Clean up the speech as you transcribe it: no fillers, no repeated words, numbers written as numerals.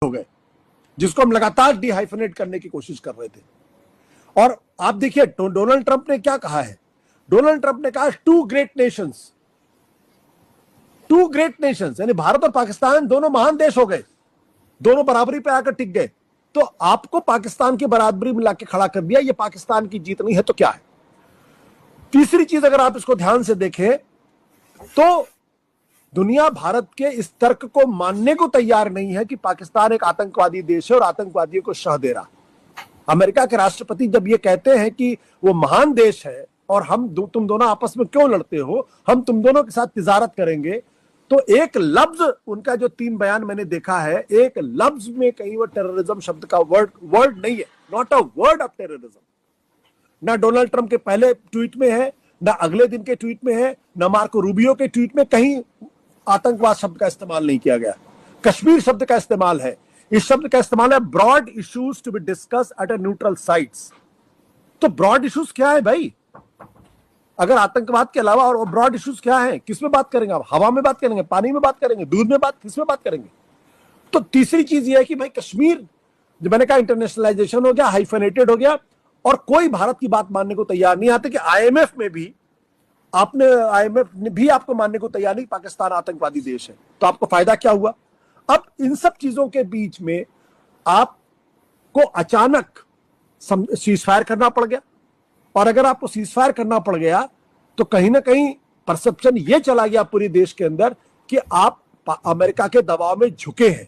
हो गए, जिसको हम लगातार डिहाइफनेट करने की कोशिश कर रहे थे। और आप देखिए डोनाल्ड ट्रंप ने क्या कहा है। डोनाल्ड ट्रंप ने कहा two great nations, two great nations, यानी भारत और पाकिस्तान दोनों महान देश हो गए, दोनों बराबरी पे आकर टिक गए। तो आपको पाकिस्तान की बराबरी में लाके खड़ा कर दिया, ये पाकिस्तान की जीत नहीं है तो क्या है। तीसरी चीज अगर आप इसको ध्यान से देखें तो दुनिया भारत के इस तर्क को मानने को तैयार नहीं है कि पाकिस्तान एक आतंकवादी देश है और आतंकवादियों को शह दे रहा। अमेरिका के राष्ट्रपति जब ये कहते हैं कि वो महान देश है और तुम दोनों आपस में क्यों लड़ते हो, हम तुम दोनों के साथ तिजारत करेंगे, तो एक लफ्ज उनका जो 3 बयान मैंने देखा है, एक लफ्ज में कहीं वो टेररिज्म शब्द का वर्ड नहीं है, not a word of terrorism. ना डोनाल्ड ट्रंप के पहले ट्वीट में है, ना अगले दिन के ट्वीट में है, ना मार्को रूबियो के ट्वीट में कहीं आतंकवाद शब्द का इस्तेमाल नहीं किया गया। कश्मीर शब्द का इस्तेमाल है, इस शब्द का इस्तेमाल है broad issues to be discussed at a neutral sites. तो ब्रॉड इश्यूज क्या है भाई? अगर आतंकवाद के अलावा और ब्रॉड इश्यूज क्या है, किसमें बात करेंगे आप? हवा में बात करेंगे, पानी में बात करेंगे, दूध में बात, किसमें बात करेंगे? तो तीसरी चीज ये है कि भाई कश्मीर, जो मैंने कहा इंटरनेशनलाइजेशन हो गया, हाइफेनेटेड हो गया, और कोई भारत की बात मानने को तैयार नहीं आते कि आईएमएफ ने भी आपको मानने को तैयार नहीं, पाकिस्तान आतंकवादी देश है। तो आपको फायदा क्या हुआ? अब इन सब चीजों के बीच में आपको अचानक सीजफायर करना पड़ गया, और अगर आपको सीजफायर करना पड़ गया तो कहीं ना कहीं परसेप्शन ये चला गया पूरे देश के अंदर कि आप अमेरिका के दबाव में झुके हैं।